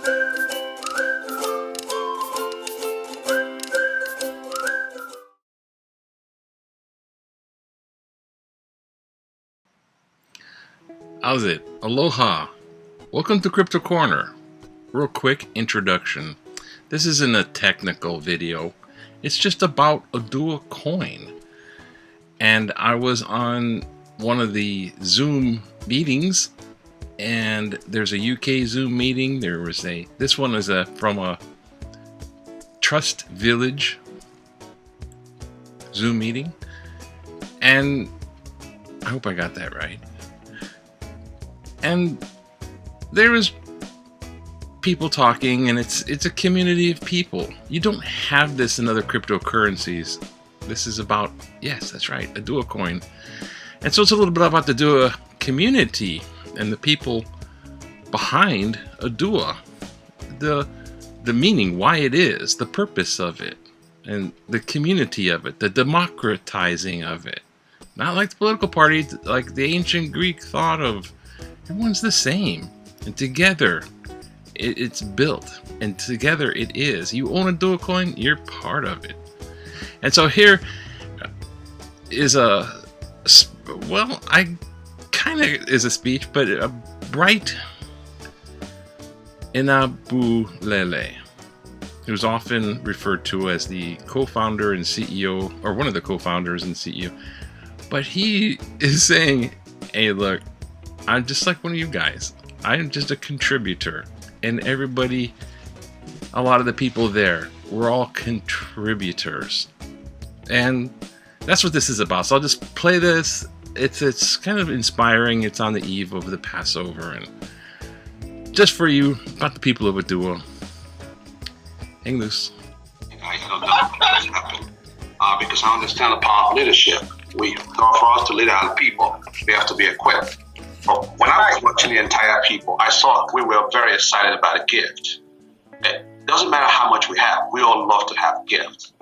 How's it? Aloha. Welcome to Crypto Corner. Real quick introduction. This isn't a technical video. It's just about Oduwa Coin. And I was on one of the Zoom meetings, and there's a UK Zoom meeting. This one is from a Trust Village Zoom meeting. And I hope I got that right. And there was people talking, and it's a community of people. You don't have this in other cryptocurrencies. This is about, yes, that's right, Oduwa Coin. And so it's a little bit about the Udua community and the people behind Udua. The meaning, why it is, the purpose of it, and the community of it, the democratizing of it. Not like the political party, like the ancient Greek thought of everyone's the same, and together it's built, and together it is. You own a Udua Coin, you're part of it. And so here is a speech, but a bright Enabulele, who's often referred to as the co-founder and CEO, or one of the co-founders and CEO. But he is saying, hey, look, I'm just like one of you guys. I'm just a contributor. And everybody, a lot of the people there, we're all contributors. And that's what this is about. So I'll just play this. It's kind of inspiring. It's on the eve of the Passover. And just for you, about the people of Udua. Hang loose. Because I understand the power of leadership. For us to lead our people, we have to be equipped. But when I was watching the entire people, I saw we were very excited about a gift. It doesn't matter how much we have. We all love to have a gift.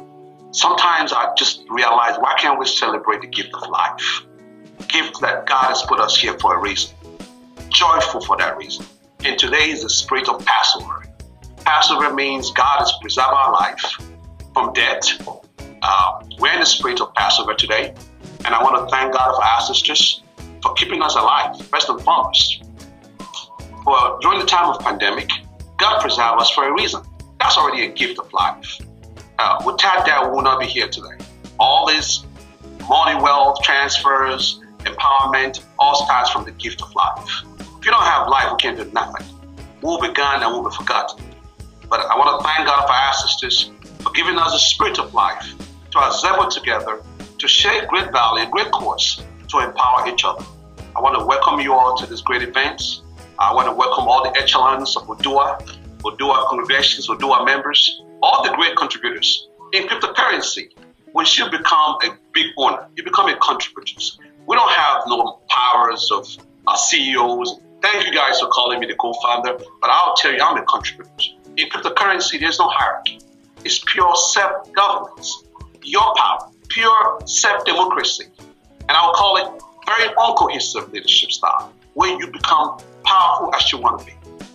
Sometimes I just realize, why can't we celebrate the gift of life? Gift that God has put us here for a reason. Joyful for that reason. And today is the spirit of Passover. Passover means God has preserved our life from death. We're in the spirit of Passover today. And I want to thank God for our sisters for keeping us alive, first and foremost. Well, during the time of pandemic, God preserved us for a reason. That's already a gift of life. Without that, we will not be here today. All this money, wealth, transfers, empowerment, all starts from the gift of life. If you don't have life, we can't do nothing. We'll be gone and we'll be forgotten. But I want to thank God for our sisters for giving us the spirit of life to assemble together, to share great value, great cause, to empower each other. I want to welcome you all to this great event. I want to welcome all the echelons of Udua congregations, Udua members, all the great contributors. In cryptocurrency, once you become a big owner, you become a contributor. We don't have no powers of CEOs. Thank you guys for calling me the co-founder, but I'll tell you, I'm a contributor. In cryptocurrency, there's no hierarchy. It's pure self-governance, your power, pure self-democracy. And I'll call it very uncohesive leadership style, where you become powerful as you want to be.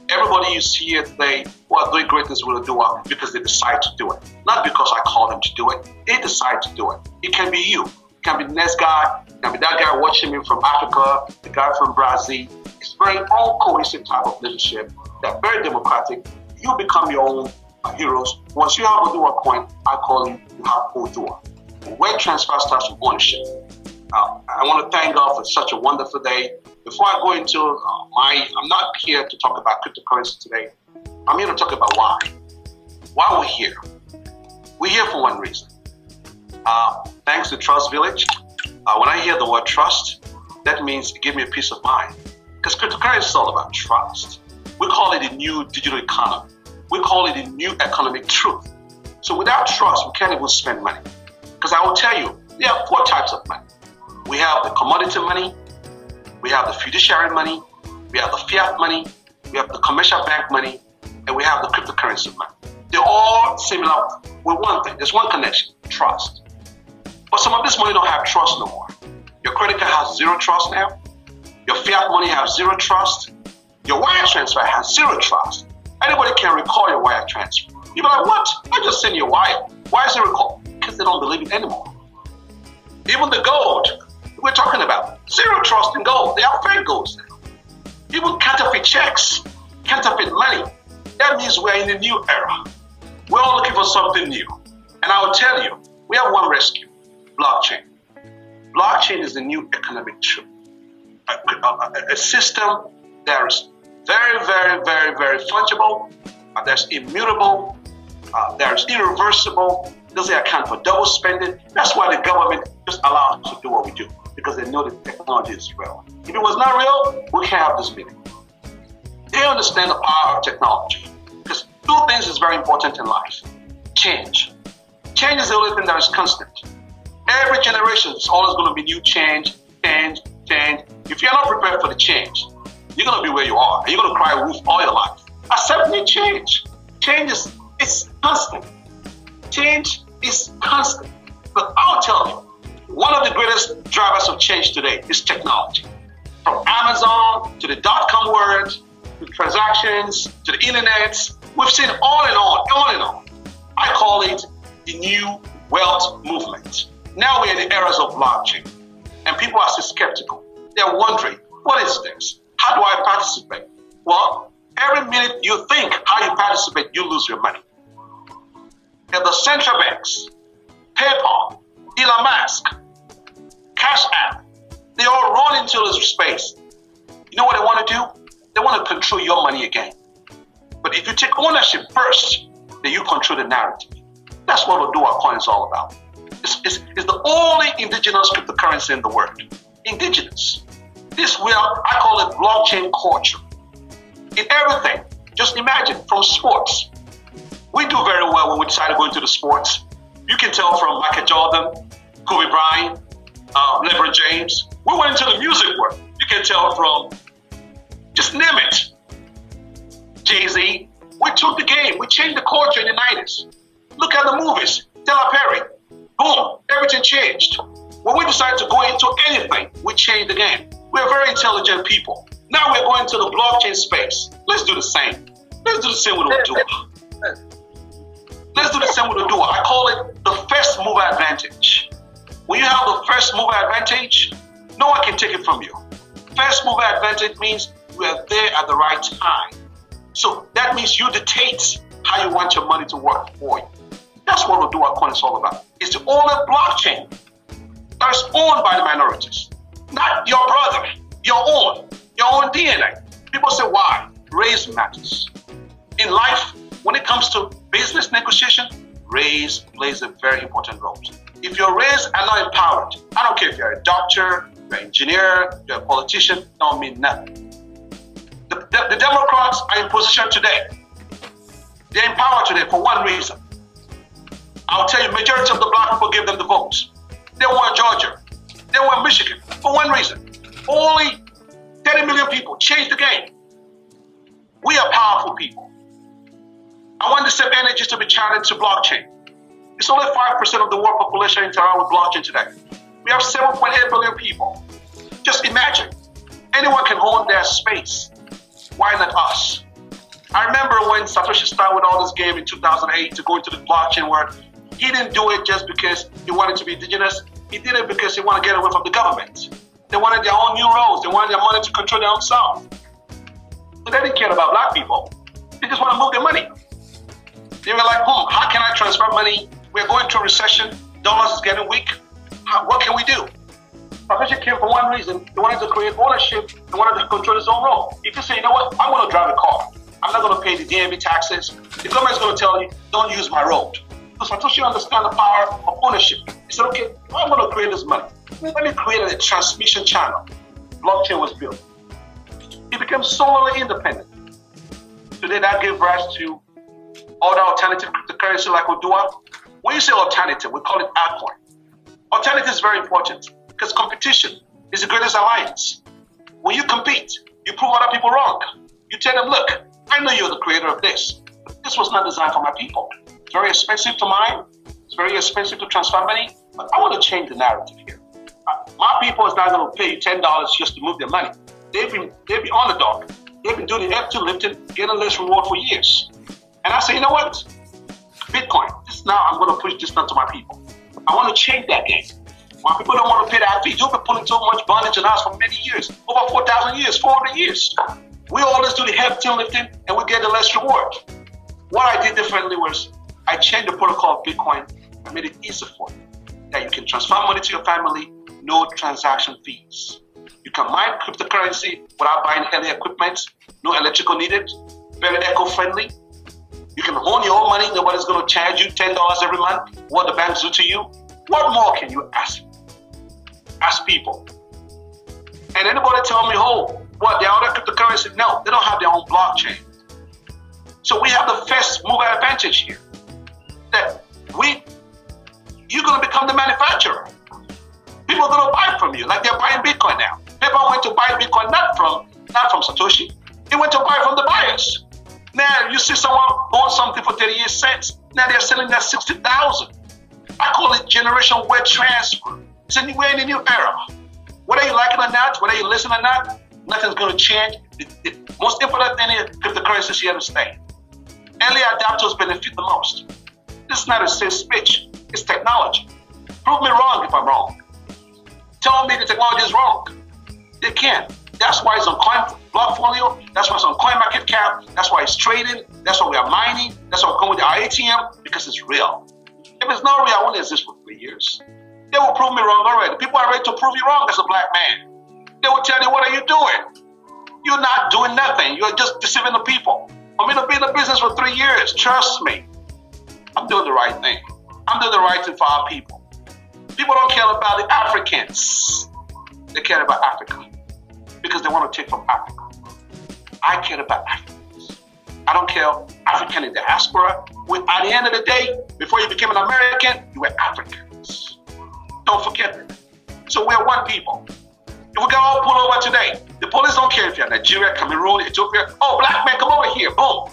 Everybody you see here today who are doing great things will do it because they decide to do it. Not because I call them to do it. They decide to do it. It can be you. It can be the next guy. It can be that guy watching me from Africa, the guy from Brazil. It's very uncohesive type of leadership. They're very democratic. You become your own heroes. Once you have Oduwa Coin, I call you have Udua. Where transfer starts from ownership. I want to thank God for such a wonderful day. Before I go into I'm not here to talk about cryptocurrency today. I'm here to talk about why. Why we're here. We're here for one reason. Thanks to Trust Village. When I hear the word trust, that means it gives me a peace of mind. Because cryptocurrency is all about trust. We call it a new digital economy. We call it a new economic truth. So without trust, we can't even spend money. Because I will tell you, there are 4 types of money. We have the commodity money, we have the fiduciary money, we have the fiat money, we have the commercial bank money, and we have the cryptocurrency money. They're all similar with one thing. There's one connection, trust. But some of this money don't have trust no more. Your credit card has 0 trust now. Your fiat money has 0 trust. Your wire transfer has 0 trust. And Anybody can recall your wire transfer. You'll be like, what? I just sent you a wire. Why is it recalled? Because they don't believe it anymore. Even the gold we're talking about, zero trust in gold. They are fake golds now. Even counterfeit checks, counterfeit money. That means we're in a new era. We're all looking for something new. And I will tell you, we have one rescue, blockchain. Blockchain is the new economic tool. A system that is very, very, very, very fungible, that's immutable, that is irreversible, doesn't account for double spending. That's why the government just allows us to do what we do, because they know the technology is real. If it was not real, we can't have this meeting. They understand the power of technology, because two things is very important in life. Change. Change is the only thing that is constant. Every generation is always going to be new change. If you're not prepared for the change, you're going to be where you are, and you're going to cry wolf all your life. Accept new change. Change is constant. Change is constant. But I'll tell you, one of the greatest drivers of change today is technology. From Amazon to the .com world, to transactions, to the internet, we've seen on and on. I call it the new wealth movement. Now we're in the eras of blockchain, and people are still skeptical. They're wondering, what is this? How do I participate? Well, every minute you think how you participate, you lose your money. And the central banks, PayPal, Elon Musk, Cash App, they all run into this space. You know what they want to do? They want to control your money again. But if you take ownership first, then you control the narrative. That's what Oduwa Coin is all about. It's the only indigenous cryptocurrency in the world. Indigenous. This where I call it blockchain culture. In everything, just imagine, from sports. We do very well when we decide to go into the sports. You can tell from Michael Jordan, Kobe Bryant, LeBron James. We went into the music world. You can tell from, just name it, Jay-Z. We took the game. We changed the culture in the 90s. Look at the movies. Tyler Perry. Boom. Everything changed. When we decided to go into anything, we changed the game. We're very intelligent people. Now we're going to the blockchain space. Let's do the same. Let's do the same with Udua. Let's do the same with Udua. I call it the first mover advantage. When you have the first mover advantage, no one can take it from you. First mover advantage means you are there at the right time. So that means you dictate how you want your money to work for you. That's what Udua Coin is all about. It's the only blockchain that is owned by the minorities. Not your brother, your own DNA. People say, why? Race matters. In life, when it comes to business negotiation, race plays a very important role. If your race are not empowered, I don't care if you're a doctor, you're an engineer, you're a politician, don't mean nothing. The Democrats are in position today. They're empowered today for one reason. I'll tell you, majority of the black people gave them the votes. They won Georgia. They won Michigan for one reason. Only 30 million people changed the game. We are powerful people. I want the same energies to be channeled to blockchain. It's only 5% of the world population interact with blockchain today. We have 7.8 billion people. Just imagine, anyone can own their space. Why not us? I remember when Satoshi started with all this game in 2008 to go into the blockchain world. He didn't do it just because he wanted to be indigenous. He did it because he wanted to get away from the government. They wanted their own new roles. They wanted their money to control their own self. So they didn't care about black people. They just want to move their money. They were like, how can I transfer money? We're going through recession. Dollars is getting weak. What can we do? Satoshi came for one reason. He wanted to create ownership. He wanted to control his own role. If you say, you know what, I'm going to drive a car. I'm not going to pay the DMV taxes. The government is going to tell you, don't use my road. So Satoshi understands the power of ownership. He said, okay, I'm going to create this money. Let me create a transmission channel. Blockchain was built. It became solely independent. Today that gave rise to other alternative cryptocurrency like Udua. When you say alternative, we call it altcoin. Alternative is very important because competition is the greatest alliance. When you compete, you prove other people wrong. You tell them, look, I know you're the creator of this. But this was not designed for my people. It's very expensive to mine. It's very expensive to transfer money. But I want to change the narrative here. My people is not going to pay you $10 just to move their money. They be underdog. They've been doing the F2 lifting, getting less reward for years. And I say, you know what? Bitcoin, I'm going to push this down to my people. I want to change that game. My people don't want to pay that fee. You've been pulling so much bondage in us for many years, over 4,000 years, 400 years. We always do the F2 lifting and we get the less reward. What I did differently was I changed the protocol of Bitcoin. I made it easier for you that you can transfer money to your family, no transaction fees. You can mine cryptocurrency without buying heavy equipment, no electrical needed, very eco-friendly. You can own your own money, nobody's going to charge you $10 every month, what the banks do to you. What more can you ask? Ask people. And anybody tell me, oh, what, the other cryptocurrency? No, they don't have their own blockchain. So we have the first mover advantage here. That you're going to become the manufacturer. People are going to buy from you, like they're buying Bitcoin now. People went to buy Bitcoin not from Satoshi. They went to buy from the buyers. Now you see someone bought something for 38 cents. Now they're selling that 60,000. I call it generation wealth transfer. We're in a new era. Whether you like it or not, whether you listen or not, nothing's going to change. The most important thing is cryptocurrency is here to stay. Early adapters benefit the most. This is not a sales pitch. It's technology. Prove me wrong if I'm wrong. Tell me the technology is wrong. They can't. That's why it's on Coin Blockfolio. That's why it's on CoinMarketCap. That's why it's trading. That's why we are mining. That's why we're going with our ATM, because it's real. If it's not real, I won't exist for 3 years. They will prove me wrong already. People are ready to prove you wrong as a black man. They will tell you, what are you doing? You're not doing nothing. You're just deceiving the people. For me to be in the business for 3 years, trust me, I'm doing the right thing. I'm doing the right thing for our people. People don't care about the Africans. They care about Africa because they want to take from Africa. I care about Africans. I don't care African in diaspora. At the end of the day, before you became an American, you were Africans. Don't forget that. So we're one people. If we get all pulled over today, the police don't care if you're Nigeria, Cameroon, Ethiopia. Oh, black man, come over here. Boom.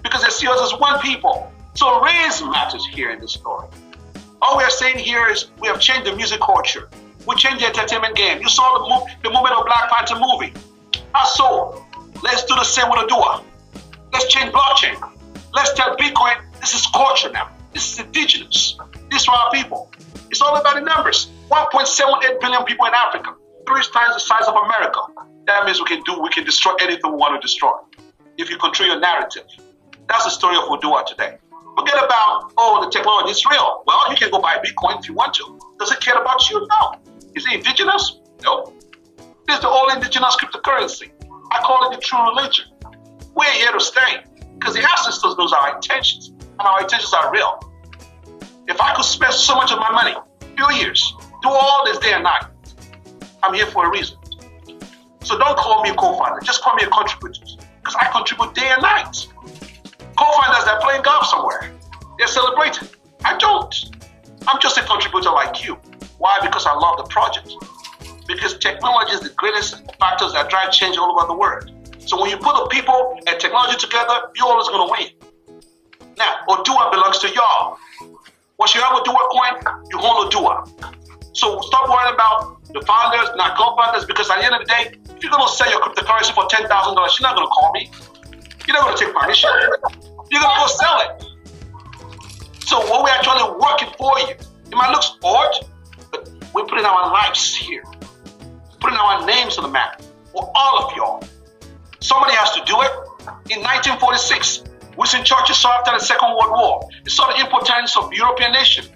Because they see us as one people. So race matters here in this story. All we are saying here is we have changed the music culture. We changed the entertainment game. You saw the movement of Black Panther movie. So let's do the same with Udua. Let's change blockchain. Let's tell Bitcoin, this is culture now. This is indigenous. This is for our people. It's all about the numbers. 1.78 billion people in Africa. 3 times the size of America. That means we can destroy anything we want to destroy. If you control your narrative. That's the story of Udua today. Forget about, the technology is real. Well, you can go buy Bitcoin if you want to. Does it care about you? No. Is it indigenous? No. This is the old indigenous cryptocurrency. I call it the true religion. We're here to stay because the ancestors knows our intentions, and our intentions are real. If I could spend so much of my money, few years, do all this day and night, I'm here for a reason. So don't call me a co-founder. Just call me a contributor because I contribute day and night. Co-founders, they're playing golf somewhere. They're celebrating. I don't. I'm just a contributor like you. Why? Because I love the project. Because technology is the greatest factors that drive change all over the world. So when you put the people and technology together, you're always going to win. Now, Udua belongs to y'all. Once you have Oduwa Coin, you own Udua. So stop worrying about the founders, not co-founders, because at the end of the day, if you're going to sell your cryptocurrency for $10,000, you're not going to call me. You're not going to take my issue. You're going to go sell it. So what we're actually working for you, it might look odd, but we're putting our lives here. Putting our names on the map for all of y'all. Somebody has to do it. In 1946, Winston Churchill saw after the Second World War. He saw the impotence of European nations.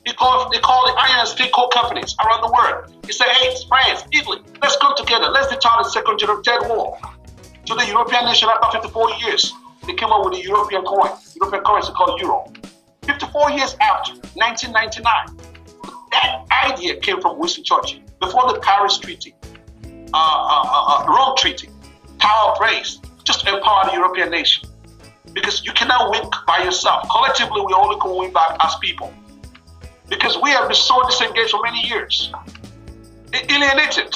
They called the iron and steel coal companies around the world. He said, hey, France, Italy, let's come together. Let's deter the Second and Third War. To the European nation after 54 years, they came up with the European coin, European currency called Euro. 54 years after, 1999, that idea came from Winston Churchill. Before the Paris Treaty, Rome Treaty, power of praise, just to empower the European nation. Because you cannot win by yourself. Collectively, we only can win back as people. Because we have been so disengaged for many years. Alienated,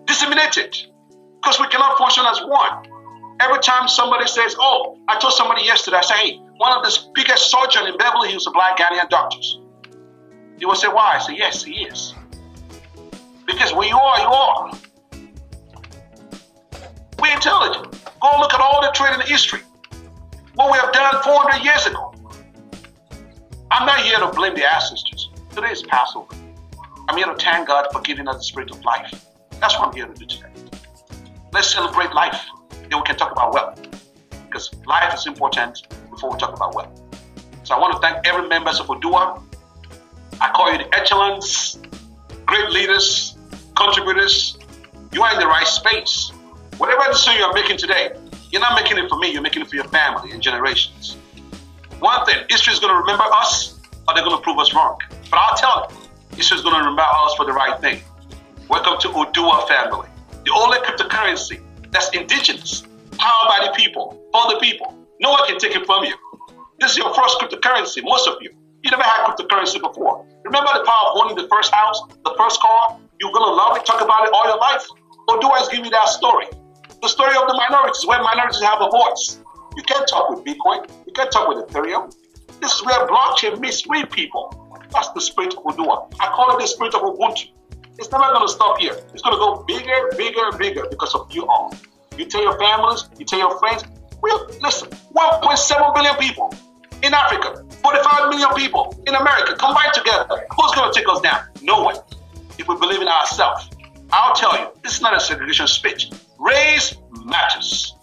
disseminated. Because we cannot function as one. Every time somebody says, oh, I told somebody yesterday, I say, hey, one of the biggest surgeons in Beverly Hills are black Ghanaian doctors. He will say, why? I say, yes, he is. Because when you are, you are. We're intelligent. Go look at all the trading history. What we have done 400 years ago. I'm not here to blame the ancestors. Today is Passover. I'm here to thank God for giving us the spirit of life. That's what I'm here to do today. Let's celebrate life. Then we can talk about wealth. Because life is important before we talk about wealth. So I want to thank every member of Udua. I call you the excellence, great leaders, contributors. You are in the right space. Whatever decision you're making today, you're not making it for me, you're making it for your family and generations. One thing, history is going to remember us or they're going to prove us wrong. But I'll tell you, history is going to remember us for the right thing. Welcome to Udua family, the only cryptocurrency that's indigenous, powered by the people, for the people. No one can take it from you. This is your first cryptocurrency, most of you. You never had cryptocurrency before. Remember the power of owning the first house, the first car? You're going to love it, talk about it all your life. Udua is giving you that story. The story of the minorities, where minorities have a voice. You can't talk with Bitcoin. You can't talk with Ethereum. This is where blockchain meets real people. That's the spirit of Udua. I call it the spirit of Ubuntu. It's never going to stop here. It's going to go bigger, bigger, bigger because of you all. You tell your families, you tell your friends. Listen, 1.7 billion people in Africa, 45 million people in America combined together. Who's going to take us down? No one. If we believe in ourselves. I'll tell you, this is not a segregation speech. Race matters.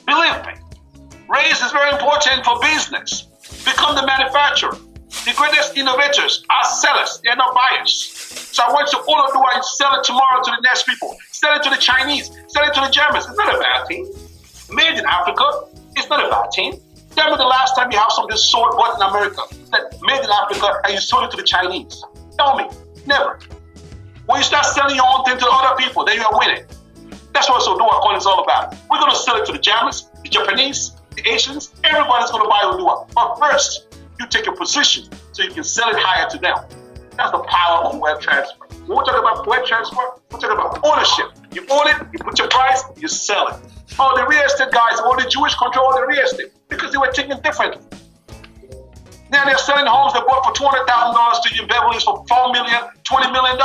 Believe me, race is very important for business. Become the manufacturer. The greatest innovators are sellers. They're not buyers. So I want you to all do and sell it tomorrow to the next people. Sell it to the Chinese. Sell it to the Germans. It's not a bad thing. Made in Africa, it's not a bad thing. Tell me the last time you have something sold bought in America that made in Africa and you sold it to the Chinese. Tell me. Never. When you start selling your own thing to other people, then you are winning. That's what Oduwa Coin is all about. We're going to sell it to the Germans, the Japanese, the Asians. Everybody's going to buy Udua. But first, you take a position so you can sell it higher to them. That's the power of web transfer. When we talk about web transfer, we're talking about ownership. You own it, you put your price, you sell it. Oh, the real estate guys, all the Jewish control the real estate because they were thinking differently. Now they're selling homes they bought for $200,000 to you in Beverly Hills for $4 million, $20 million.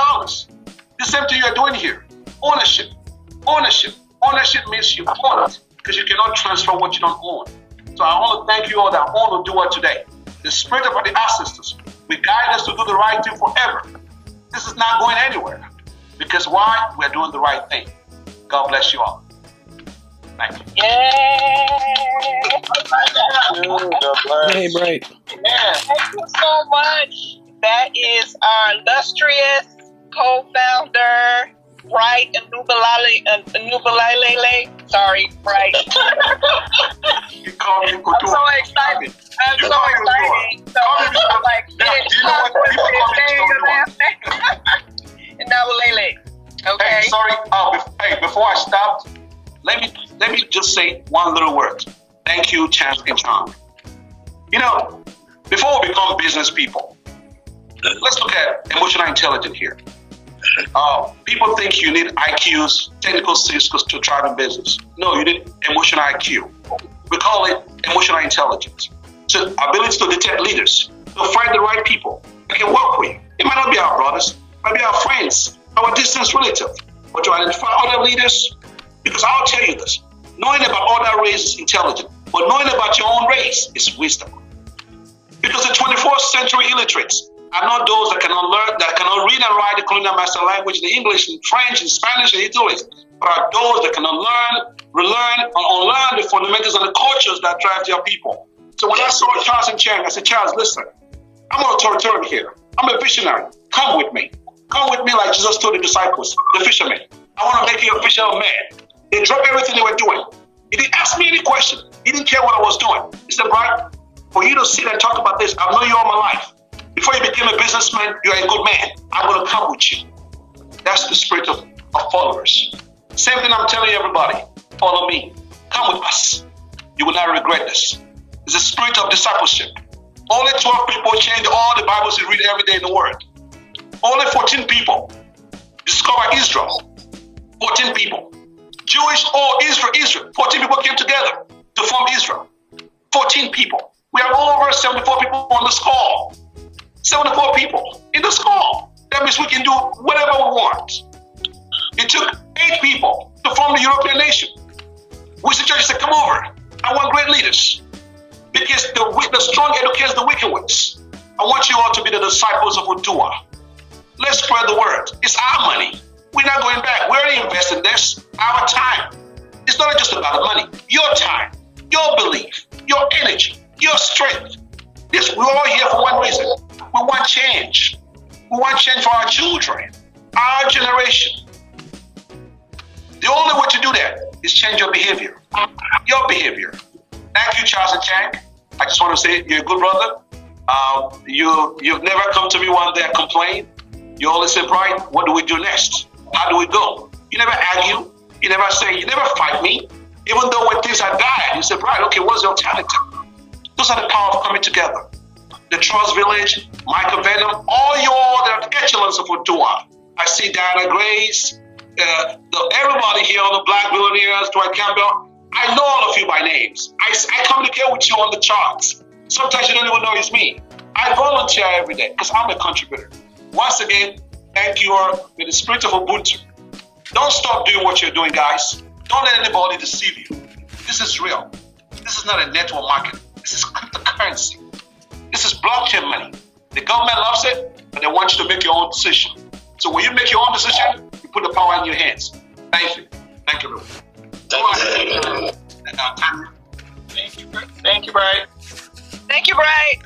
The same thing you're doing here. Ownership. Ownership. Ownership means you own it because you cannot transfer what you don't own. So I want to thank you all that own Udua today. The spirit of the ancestors will guide us to do the right thing forever. This is not going anywhere. Because why? We're doing the right thing. God bless you all. Thank you. Yay! Hey, right. Yeah. Thank you so much. That is our illustrious co-founder, Bright Enabulele. Sorry, Bright. You call me I'm so excited. I'm so excited. So I'm like, Enabulele. Okay. Hey, sorry. Before I stop, let me just say one little word. Thank you, Chance and John. You know, before we become business people, let's look at emotional intelligence here. People think you need IQs, technical skills to thrive in business. No, you need emotional IQ. We call it emotional intelligence. So ability to detect leaders, to find the right people that can work with you. It might not be our brothers, it might be our friends, our distant relatives, but to identify other leaders. Because I'll tell you this, knowing about other races is intelligent, but knowing about your own race is wisdom. Because the 24th century illiterates are not those that cannot learn, that cannot read and write the colonial master language in English, in French, in Spanish, and Italy, but are those that cannot learn, relearn, and unlearn the fundamentals and the cultures that drive their people. So when I saw Charles and Chang, I said, Charles, listen, I'm an authoritarian here. I'm a visionary. Come with me. Come with me like Jesus told the disciples, the fishermen. I want to make you a fisher man. They dropped everything they were doing. He didn't ask me any question. He didn't care what I was doing. He said, Brian, for you to sit and talk about this, I've known you all my life. Before you became a businessman, you're a good man. I'm going to come with you. That's the spirit of followers. Same thing I'm telling everybody. Follow me. Come with us. You will not regret this. It's a spirit of discipleship. Only 12 people change all the Bibles you read every day in the world. Only 14 people discover Israel. 14 people. Jewish or Israel. 14 people came together to form Israel. 14 people. We have over 74 people on the score. 74 people in the score. That means we can do whatever we want. It took 8 people to form the European nation. We the church said, come over. I want great leaders. Because the strong educates the wicked ones. I want you all to be the disciples of Udua. Let's spread the word. It's our money. We're not going back. We already invested this. Our time. It's not just about the money. Your time, your belief, your energy, your strength. We're all here for one reason. We want change. We want change for our children, our generation. The only way to do that is change your behavior. Your behavior. Thank you, Charles and Chang. I just want to say you're a good brother. You've never come to me one day and complained. You always say, Brian, what do we do next? How do we go? You never argue. You never fight me. Even though when things are dire, you say, Brian, okay, what's the alternative? Those are the power of coming together. The Trust Village, Michael Venom, all you all the excellence of Udua. I see Diana Grace, everybody here on the Black Billionaires, Dwight Campbell. I know all of you by names. I communicate with you on the charts. Sometimes you don't even know it's me. I volunteer every day because I'm a contributor. Once again, thank you all with the spirit of Ubuntu. Don't stop doing what you're doing, guys. Don't let anybody deceive you. This is real. This is not a network market. This is cryptocurrency. This is blockchain money. The government loves it, but they want you to make your own decision. So when you make your own decision, you put the power in your hands. Thank you. Thank you, everyone. Thank you, Brian. Thank you, Brian.